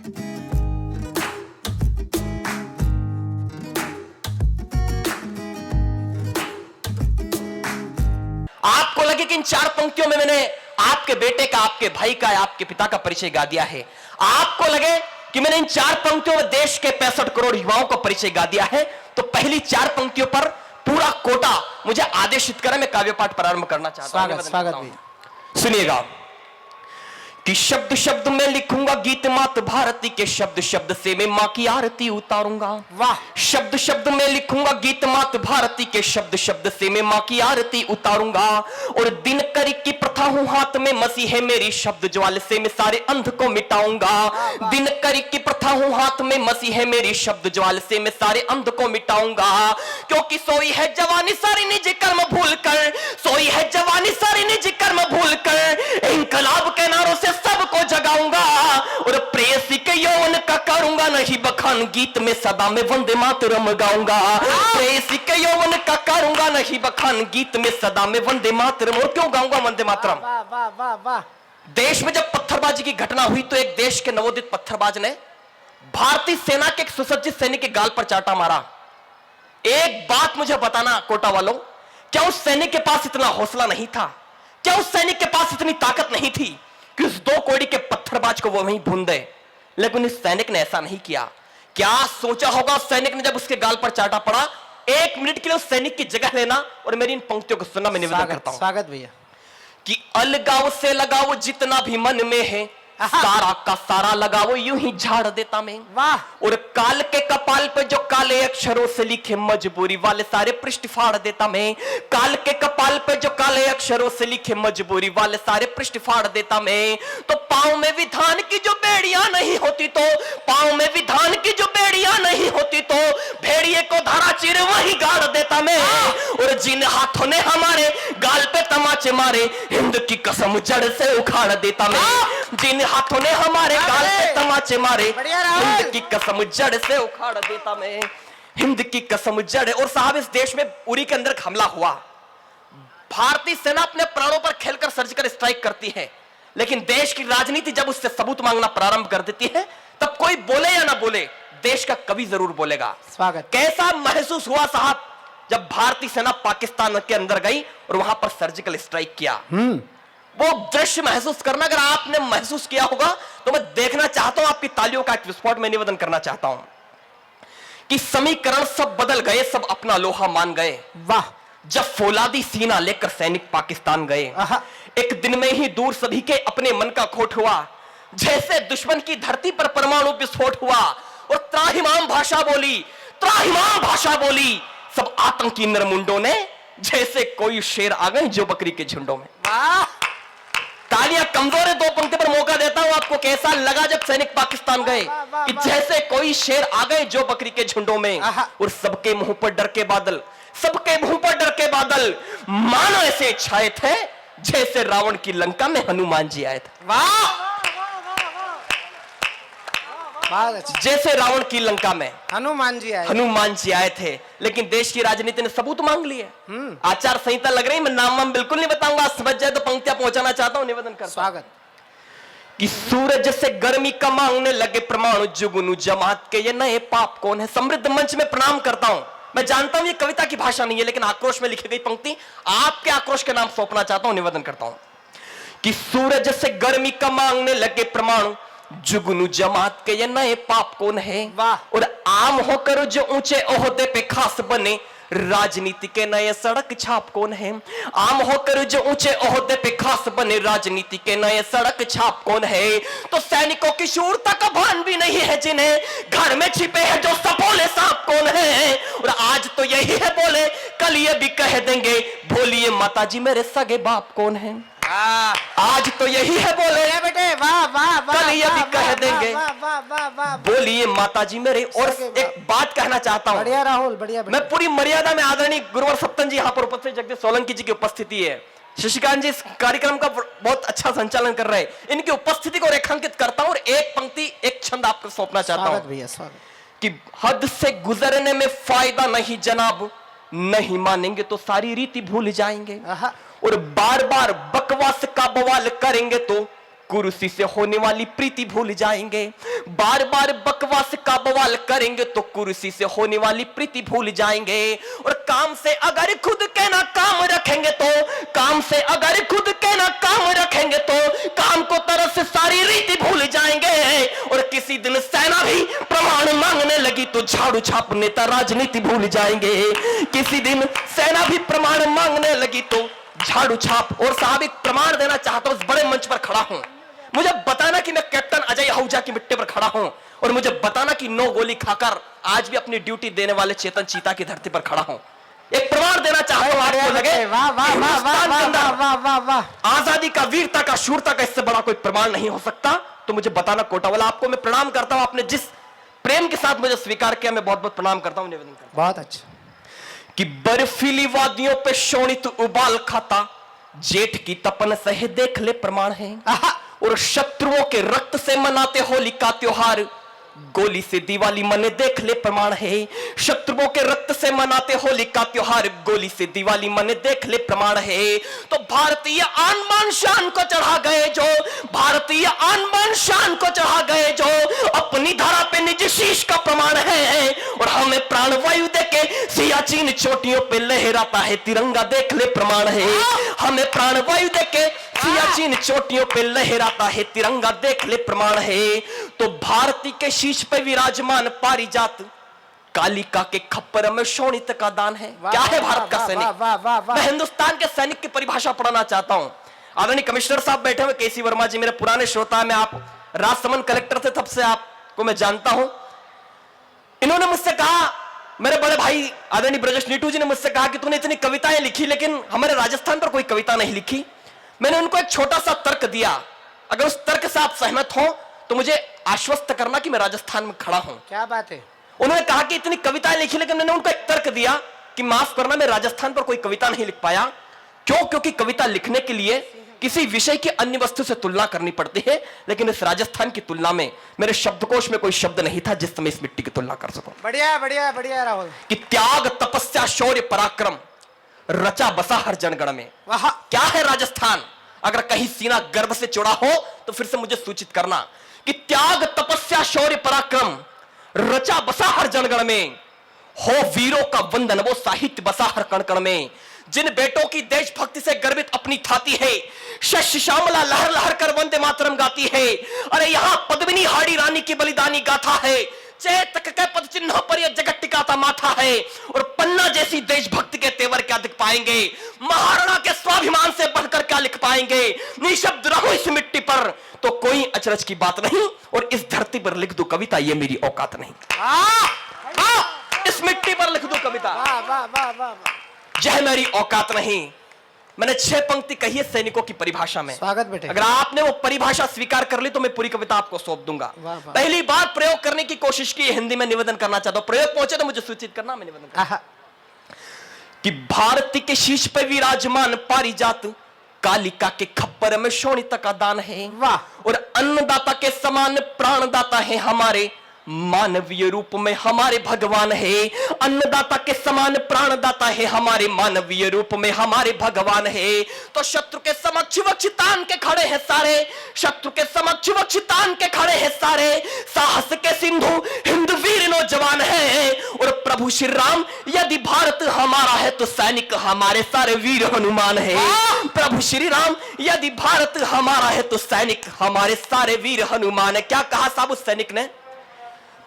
आपको लगे कि इन 4 पंक्तियों में मैंने आपके बेटे का, आपके भाई का, आपके पिता का परिचय गा दिया है। आपको लगे कि मैंने इन 4 पंक्तियों में देश के 65 करोड़ युवाओं का परिचय गा दिया है, तो पहली 4 पंक्तियों पर पूरा कोटा मुझे आदेशित करें, मैं काव्य पाठ प्रारंभ करना चाहता हूं। स्वागत भैया। सुनिएगा कि शब्द शब्द में लिखूंगा गीत मात भारती के, शब्द शब्द से मैं मां की आरती उतारूंगा। वाह। शब्द शब्द में लिखूंगा गीत मात भारती के, शब्द शब्द से मैं मां की आरती उतारूंगा। और दिन करी की प्रथा हूं हाथ में मसी है मेरी, शब्द ज्वाल से मैं सारे अंध को मिटाऊंगा। दिन करी की प्रथा हूं हाथ में मसी है मेरी, शब्द ज्वाल से मैं सारे अंध को मिटाऊंगा। क्योंकि सोई है जवानी सारी निज कर्म भूल कर, सोई है जवानी सारी निज कर्म भूल कर, इंकलाब के नारों से सबको जगाऊंगा। और प्रेयसी के यौवन का करूंगा नहीं बखान, गीत में सदा में वंदे मातरम गाऊंगा। प्रेयसी के यौवन का करूंगा नहीं बखान, गीत में सदा में वंदे मातरम। और क्यों गाऊंगा वंदे मातरम? वाह वाह वाह वाह। देश में जब पत्थरबाजी की घटना हुई तो एक देश के नवोदित पत्थरबाज ने भारतीय सेना के एक सुसज्जित सैनिक के गाल पर चाटा मारा। एक बात मुझे बताना कोटा वालों, क्या उस सैनिक के पास इतना हौसला नहीं था? क्या उस सैनिक के पास इतनी ताकत नहीं थी कि उस 2 कौड़ी के पत्थरबाज को वो वहीं भून दे? लेकिन इस सैनिक ने ऐसा नहीं किया। क्या सोचा होगा उस सैनिक ने जब उसके गाल पर चाटा पड़ा? 1 मिनट के लिए उस सैनिक की जगह लेना और मेरी इन पंक्तियों को सुनना मैं निवेदन करता हूं। स्वागत भैया। कि अलगाव से लगाओ जितना भी मन में है, सारा का सारा लगाओ यूं ही झाड़ देता मैं। वाह। और काल के कपाल पे जो काले अक्षरों से लिखे मजबूरी वाले सारे पृष्ठ फाड़ देता मैं। काल के कपाल पे जो काले अक्षरों से लिखे मजबूरी वाले सारे पृष्ठ फाड़ देता मैं। तो पांव में विधान की जो बेड़ियां नहीं होती, तो पांव में विधान की जो बेड़ियां नहीं होती, तो भेड़िए को धारा चिर वही गाड़ देता मैं। और जिन हाथों ने हमारे गाल पे तमाचे मारे, हिंद की कसम जड़ से उखाड़ देता मैं। जिन हाथों ने हमारे गाल पे तमाचे मारे, हिंद की कसम जड़ से उखाड़ देता मैं। हिंद की कसम जड़। और साहब, इस देश में उरी के अंदर हमला हुआ, भारतीय सेना अपने प्राणों पर खेलकर सर्जिकल स्ट्राइक करती है, लेकिन देश की राजनीति जब उससे सबूत मांगना प्रारंभ कर देती है, तब कोई बोले या ना बोले, देश का कवि जरूर बोलेगा। स्वागत। कैसा महसूस हुआ साहब जब भारतीय सेना पाकिस्तान के अंदर गई और वहां पर सर्जिकल स्ट्राइक किया? वो दृश्य महसूस करना, अगर आपने महसूस किया होगा तो मैं देखना चाहता हूं, आपकी तालियों का एक विस्फोट में निवेदन करना चाहता हूं कि समीकरण सब बदल गए, सब अपना लोहा मान गए। वाह। जब फौलादी सीना लेकर सैनिक पाकिस्तान गए, एक दिन में ही दूर सभी के अपने मन का खोट हुआ। जैसे दुश्मन की धरती पर परमाणु विस्फोट हुआ और त्राहिमाम भाषा बोली, त्राहिमाम भाषा बोली सब आतंकी नरमुंडों ने, जैसे कोई शेर आ गए जो बकरी के झुंडों में। वाह। तालियां कमजोर है, 2 पंक्ति पर मौका देता हूं आपको। कैसा लगा जब सैनिक पाकिस्तान गए कि जैसे कोई शेर आ गए जो बकरी के झुंडों में, और सबके मुंह पर डर के बादल, सबके मुंह पर डर के बादल मानो ऐसे छाए थे जैसे रावण की लंका में हनुमान जी आए थे। वाह। जैसे रावण की लंका में हनुमान जी आए थे। लेकिन देश की राजनीति ने सबूत मांग लिए। आचार संहिता लग रही, मैं नाम बिल्कुल नहीं बताऊंगा, समझ जाए तो पंक्तियां पहुंचाना चाहता हूं, निवेदन कर। स्वागत। कि सूरज से गर्मी का मांगने लगे परमाणु, जुगनू जमात के ये नए पाप कौन है। समृद्ध मंच में प्रणाम करता हूं। मैं जानता हूं ये कविता की भाषा नहीं है, लेकिन आक्रोश में लिखी गई पंक्ति आपके आक्रोश के नाम सौंपना चाहता हूं, निवेदन करता हूं कि सूरज से गर्मी का मांगने लगे परमाणु, जुगनू जमात के ये नए पाप कौन है। और आम होकर जो ऊंचे ओहदे पे खास बने, राजनीति के नए सड़क छाप कौन है। आम होकर जो ऊंचे ओहदे पे खास बने, राजनीति के नए सड़क छाप कौन है। तो सैनिकों की शूरता का भान भी नहीं है जिन्हें, घर में छिपे हैं जो सपोले सांप कौन है। और आज तो यही है बोले, कल ये भी कह देंगे, बोलिए माताजी मेरे सगे बाप कौन है। आज तो यही है बोले बेटे, वाह वाह वाह, कल ये भी कह देंगे, बोलिए माताजी मेरे। और एक बात कहना चाहता हूं, बढ़िया राहुल, बढ़िया। मैं पूरी मर्यादा में आदरणीय गुरुवर सप्तन जी यहाँ पर उपस्थित, जगदीश सोलंकी जी की उपस्थिति है, शशिकांत जी इस कार्यक्रम का बहुत अच्छा संचालन कर रहे हैं, इनकी उपस्थिति को रेखांकित करता हूं और एक पंक्ति एक छंद आपको सौंपना चाहता हूं भैया। स्वागत। कि हद से गुजरने में फायदा नहीं जनाब, नहीं मानेंगे तो सारी रीति भूल जाएंगे। और बार बार बकवास का बवाल करेंगे तो कुर्सी से होने वाली प्रीति भूल जाएंगे। बार बार बकवास का बवाल करेंगे तो कुर्सी से होने वाली प्रीति भूल जाएंगे। और काम से अगर खुद के ना काम रखेंगे तो, काम से अगर खुद के ना काम रखेंगे तो काम को तरह से सारी रीति भूल जाएंगे। और किसी दिन सेना भी प्रमाण मांगने लगी तो झाड़ू छाप नेता राजनीति भूल जाएंगे। किसी दिन सेना भी प्रमाण मांगने लगी तो झाड़ू छाप। और साहब एक प्रमाण देना चाहता हूं, इस बड़े मंच पर खड़ा हूं, मुझे बताना कि मैं कैप्टन अजय आहूजा की मिट्टी पर खड़ा हूं, और मुझे बताना कि 9 गोली खाकर आज भी अपनी ड्यूटी देने वाले चेतन चीता की धरती पर खड़ा हूं। एक प्रमाण देना चाहता हूं आपको लगे वाह वाह वाह वाह वाह वाह वाह वाह। आजादी का, वीरता का, शूरता का इससे बड़ा कोई प्रमाण नहीं हो सकता। तो मुझे बताना कोटावाला, आपको मैं प्रणाम करता हूं, आपने जिस प्रेम के साथ मुझे स्वीकार किया, मैं बहुत बहुत प्रणाम करता हूं, निवेदन करता हूं। बहुत अच्छा। कि बर्फीली वादियों पे शोणित उबाल खाता, जेठ की तपन सहे देख ले प्रमाण है। और शत्रुओं के रक्त से मनाते होली का त्योहार, गोली से दिवाली मने देख ले प्रमाण है। शत्रुओं के रक्त से मनाते होली का त्योहार, गोली से दिवाली मने देख ले प्रमाण है। तो भारतीय आन बान शान को चढ़ा गए जो, भारतीय आन बान शान को चढ़ा गए जो, अपनी धरा पे निज शीश का प्रमाण है। और हमें प्राणवायु देके सियाचिन चोटियों पे लहराता है तिरंगा देख ले प्रमाण है। हमें प्राणवायु देके सियाचिन चोटियों पे लहराता है तिरंगा देख ले प्रमाण है। तो भारती के शीश पे विराजमान पारिजात, कालिका के खप्पर में शोणित का दान है। क्या है भारत का सैनिक? मैं हिंदुस्तान के सैनिक की परिभाषा पढ़ना चाहता हूं। आदरणीय कमिश्नर साहब बैठे हुए केसी वर्मा जी, मेरे पुराने श्रोता, मैं आप राजसमंद कलेक्टर थे तब से आपको मैं जानता हूं। इन्होंने मुझसे कहा, मेरे बड़े भाई आदरणीय ब्रजेश नीटू जी ने मुझसे कहा कि तूने इतनी कविताएं लिखी लेकिन हमारे राजस्थान पर कोई कविता नहीं लिखी। मैंने उनको एक छोटा सा तर्क दिया, अगर उस तर्क से आप सहमत हो तो मुझे आश्वस्त करना कि मैं राजस्थान में खड़ा हूं। क्या बात है? उन्होंने कहा कि इतनी कविताएं लिखी, लेकिन मैंने उनको एक तर्क दिया कि माफ करना, मैं राजस्थान पर कोई कविता नहीं लिख पाया। क्यों? क्योंकि कविता लिखने के लिए किसी विषय की अन्य वस्तु से तुलना करनी पड़ती है, लेकिन इस राजस्थान की तुलना में मेरे शब्दकोश में कोई शब्द नहीं था जिससे मैं इस मिट्टी की तुलना कर सकूं। बढ़िया बढ़िया बढ़िया राहुल। कि त्याग, तपस्या, शौर्य, पराक्रम रचा बसा हर जनगण में। वाह, क्या है राजस्थान? अगर कहीं सीना गर्व से जुड़ा हो तो फिर से मुझे सूचित करना कि त्याग, तपस्या, शौर्य, पराक्रम रचा बसा हर जनगण में, हो वीरों का वंदन वो साहित्य बसा हर कण कण में। जिन बेटों की देशभक्ति से गर्वित अपनी छाती है, शस्य श्यामला लहर लहर कर वंदे मातरम गाती है। अरे यहां पद्मिनी हाड़ी रानी की बलिदानी गाथा है, चेतक के पद चिन्हों पर यह जगत टिकाता माथा है। और पन्ना जैसी देशभक्ति के तेवर क्या दिख पाएंगे, महाराणा के स्वाभिमान से बढ़कर क्या लिख पाएंगे। निशब्द रहो इस मिट्टी पर तो कोई अचरज की बात नहीं, और इस धरती पर लिख दो कविता, ये मेरी औकात नहीं। इस मिट्टी पर लिख दो कविता, वाह वाह वाह वाह, यह मेरी औकात नहीं। मैंने 6 पंक्ति कही है सैनिकों की परिभाषा में। स्वागत बेटे। अगर आपने वो परिभाषा स्वीकार कर ली तो मैं पूरी कविता आपको सौंप दूंगा। वाह वाह। पहली बार प्रयोग करने की कोशिश की, हिंदी में निवेदन करना चाहता हूं, प्रयोग पहुंचे तो मुझे सूचित करना, मैं निवेदन करना। कि भारती के शीश पे विराजमान पारिजात, कालिका के खप्पर में शोणित का दान है। वाह। और अन्नदाता के समान प्राणदाता है हमारे, मानवीय रूप में हमारे भगवान है। अन्नदाता के समान प्राणदाता है हमारे, मानवीय रूप में हमारे भगवान है। तो शत्रु के समक्ष वक्ष तान के खड़े हैं सारे, शत्रु के समक्ष वक्ष तान के खड़े हैं सारे। साहस के सिंधु हिंद वीर नौजवान है। और प्रभु श्री राम यदि भारत हमारा है तो सैनिक हमारे सारे वीर हनुमान है। प्रभु श्री राम यदि भारत हमारा है तो सैनिक हमारे सारे वीर हनुमान है। क्या कहा साहब उस सैनिक ने?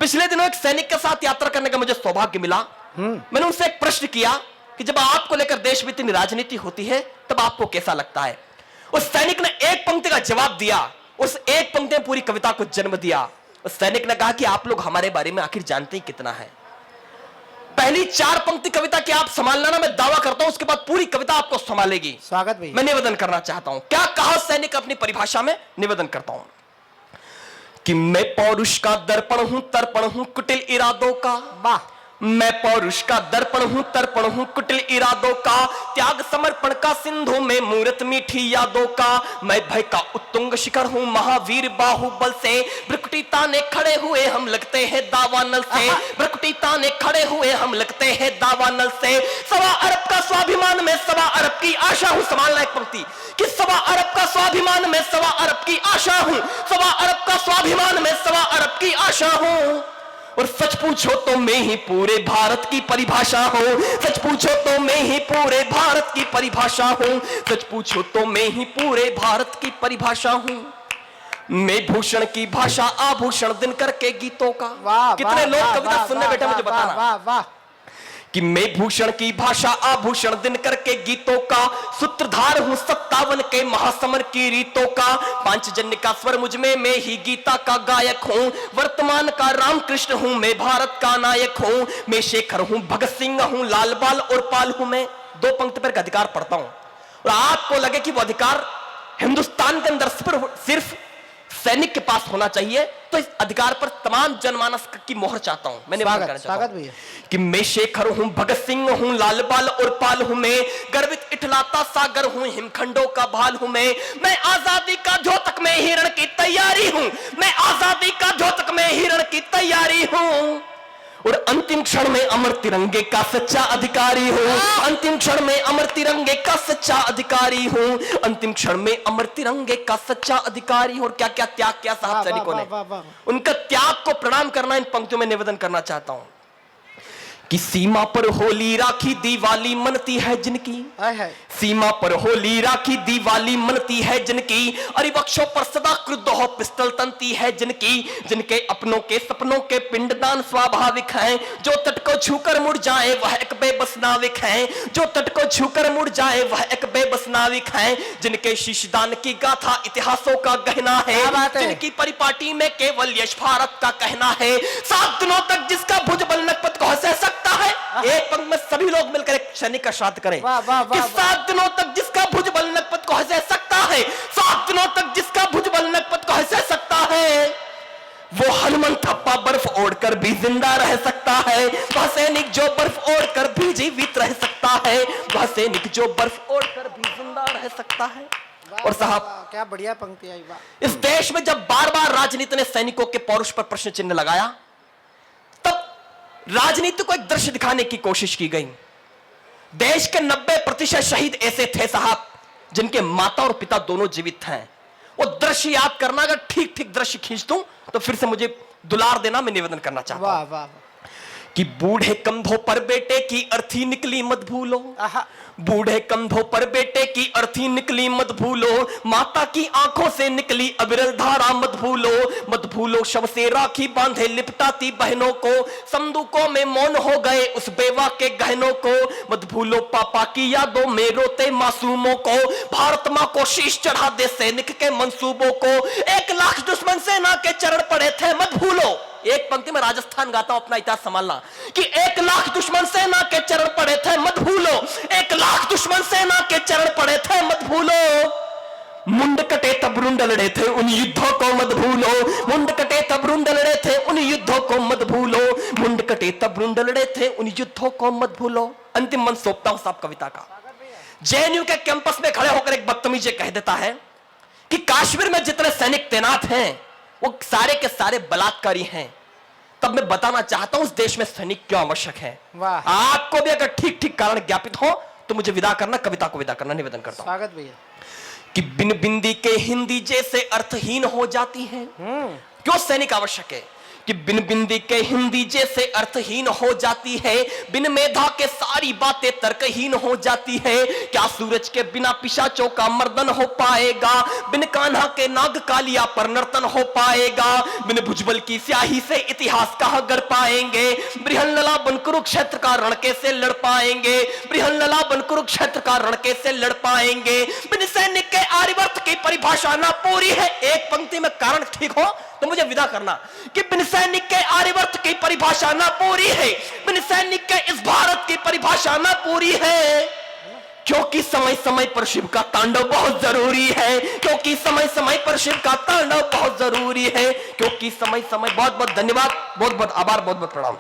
पिछले दिनों एक सैनिक के साथ यात्रा करने का मुझे सौभाग्य मिला। मैंने उनसे एक प्रश्न किया कि जब आपको लेकर देश में इतनी राजनीति होती है तब आपको कैसा लगता है? उस सैनिक ने एक पंक्ति का जवाब दिया, उस एक पंक्ति ने पूरी कविता को जन्म दिया। उस सैनिक ने कहा कि आप लोग हमारे बारे में आखिर जानते ही कितना है। पहली 4 पंक्ति कविता की आप संभालना ना, मैं दावा करता हूं उसके बाद पूरी कविता आपको संभालेगी। स्वागत भैया। मैं निवेदन करना चाहता हूं, क्या कहा सैनिक अपनी परिभाषा में, निवेदन करता हूं कि मैं पौरुष का दर्पण हूं, तर्पण हूं कुटिल इरादों का। वाह। मैं पौरुष का दर्पण हूं, तर्पण हूं कुटिल इरादों का, त्याग समर्पण का सिंधु में मूरत मीठी यादों का। मैं भय का उत्तुंग शिखर हूं, महावीर बाहुबल से भ्रकुटी ताने खड़े हुए हम लगते हैं दावानल से, भ्रकुटी ताने खड़े हुए हम लगते हैं दावानल से। 1.25 अरब का स्वाभिमान में 1.25 अरब की आशा हूं। संभालना एक पंक्ति कि 1.25 अरब का स्वाभिमान में 1.25 अरब की आशा हूं, 1.25 अरब का स्वाभिमान में 1.25 अरब की आशा हूं। और सच पूछो तो मैं ही पूरे भारत की परिभाषा हूं, सच पूछो तो मैं ही पूरे भारत की परिभाषा हूं, सच पूछो तो मैं ही पूरे भारत की परिभाषा हूं। मैं भूषण की भाषा आभूषण दिनकर के गीतों का। वाह, कितने वाह, लोग वाह, कविता वाह, सुनने बैठे मुझे बताना वाह वाह कि मैं भूषण की भाषा आभूषण दिनकर के गीतों का, सूत्रधार हूं 57 के महासमर की रीतों का। पांचजन्य का स्वर मुझ में, मैं ही गीता का गायक हूं, वर्तमान का रामकृष्ण हूं, मैं भारत का नायक हूं। मैं शेखर हूं, भगत सिंह हूं, लाल बाल और पाल हूं मैं। 2 पंक्ति पर अधिकार पढ़ता हूं और आपको लगे कि वो अधिकार हिंदुस्तान के अंदर सिर्फ सैनिक के पास होना चाहिए, तो इस अधिकार पर तमाम जनमानस की मोहर चाहता हूं। मैंने स्वागत भैया कि मैं शेखर हूं, भगत सिंह हूं, लाल बाल और पाल हूं मैं, गर्वित इठलाता सागर हूं, हिमखंडों का भाल हूं मैं आजादी का द्योतक में हिरण की तैयारी हूं, मैं आजादी का द्योतक में हिरण की तैयारी हूं। और अंतिम क्षण में अमर तिरंगे का सच्चा अधिकारी हूं, अंतिम क्षण में अमर तिरंगे का सच्चा अधिकारी हूं, अंतिम क्षण में अमर तिरंगे का सच्चा अधिकारी हूं। और क्या क्या त्याग किया साहब सैनिकों ने, उनका त्याग को प्रणाम करना इन पंक्तियों में निवेदन करना चाहता हूं कि सीमा पर होली राखी दिवाली मनती है जिनकी, सीमा पर होली राखी दिवाली मनती है जिनकी, अरे वक्षों पर सदा क्रुद्ध हो पिस्टल तनती है जिनकी, जिनके अपनों के सपनों के पिंडदान स्वाभाविक हैं, जो तट को छूकर मुड़ जाए वह एक बेबस नाविक हैं, जो तट को छूकर मुड़ जाए वह एक बेबस नाविक हैं, जिनके शीशदान की गाथा इतिहासों का गहना है, जिनकी परिपाटी में केवल यश भारत का कहना है। 7 दिनों तक जिसका भुजबल नकपत को हंसे सकता है, एक पंक्ति में सभी लोग मिलकर एक सैनिक का श्राद्ध करें कि 7 दिनों तक जिसका भुजबल नकपत को हंसे सकता है, 7 दिनों तक जिसका भुजबल नकपत को हंसे सकता है, वो हनुमान थप्पा बर्फ ओढ़कर भी जिंदा रह सकता है, वह सैनिक जो बर्फ ओढ़कर भी जीवित रह सकता है, वह सैनिक जो बर्फ ओढ़कर भी जिंदा रह सकता है। और साहब क्या बढ़िया पंक्ति आई। वाह। इस देश में जब बार बार राजनीति ने सैनिकों के पौरुष पर प्रश्न चिन्ह लगाया, तब राजनीति को एक दृश्य दिखाने की कोशिश की गई। देश के 90% शहीद ऐसे थे साहब जिनके माता और पिता दोनों जीवित हैं। वो दृश्य याद करना, अगर ठीक ठीक दृश्य खींच दूं तो फिर से मुझे दुलार देना, मैं निवेदन करना चाहता हूं। वाह वाह कि बूढ़े कंधों पर बेटे की अर्थी निकली मत भूलो, बूढ़े कंधों पर बेटे की अर्थी निकली मत भूलो, माता की आंखों से निकली अविरल धारा मत भूलो, मत भूलो शव से राखी बांधे लिपटाती बहनों को, संदूकों में मौन हो गए उस बेवा के गहनों को, मत भूलो पापा की यादों में रोते मासूमों को, भारत मां को शीश चढ़ा दे सैनिक के मंसूबों को, 1 लाख दुश्मन सेना के चरण पड़े थे मत भूलो। एक पंक्ति में राजस्थान गाता हूं, अपना इतिहास संभालना कि 1 लाख दुश्मन सेना के चरण पड़े थे मत भूलो, 1 लाख दुश्मन सेना के चरण पड़े थे मत भूलो। मुंड कटे तब रुंड लड़े थे उन युद्धों को मत भूलो, मुंड कटे तब रुंड लड़े थे उन युद्धों को मत भूलो, मुंड कटे तब रुंड लड़े थे उन युद्धों को मत भूलो। अंतिम मन सौंपता हूं साहब कविता का। जेएनयू के कैंपस में खड़े होकर एक बदतमीज कह देता है कि कश्मीर में जितने सैनिक तैनात हैं वो सारे के सारे बलात्कारी हैं। तब मैं बताना चाहता हूं इस देश में सैनिक क्यों आवश्यक है। आपको भी अगर ठीक ठीक कारण ज्ञापित हो तो मुझे विदा करना, कविता को विदा करना निवेदन करता हूं। स्वागत भैया। कि बिन बिंदी के हिंदी जैसे अर्थहीन हो जाती है। क्यों सैनिक आवश्यक है कि बिन बिंदी के हिंदी जैसे अर्थहीन हो जाती है, बिन मेधा के सारी बातें तर्कहीन हो जाती है, क्या सूरज के बिना पिशाचों का मर्दन हो पाएगा, बिन कान्हा के नाग कालिया पर नर्तन हो पाएगा, बिन भुजबल की स्याही से इतिहास कहां गढ़ पाएंगे, बृहन्नला बन कुरुक्षेत्र का रण कैसे लड़ पाएंगे, बृहन्नला बन कुरुक्षेत्र का रण कैसे लड़ पाएंगे, बिन सैनिक के आर्यवर्त की परिभाषा ना पूरी है। एक पंक्ति में कारण ठीक हो तो मुझे विदा करना कि बिन सैनिक के आर्यवर्त की परिभाषा ना पूरी है, बिन सैनिक के इस भारत की परिभाषा ना पूरी है, क्योंकि समय समय पर शिव का तांडव बहुत जरूरी है, क्योंकि समय समय पर शिव का तांडव बहुत जरूरी है, क्योंकि समय समय। बहुत बहुत धन्यवाद, बहुत बहुत आभार, बहुत बहुत प्रणाम।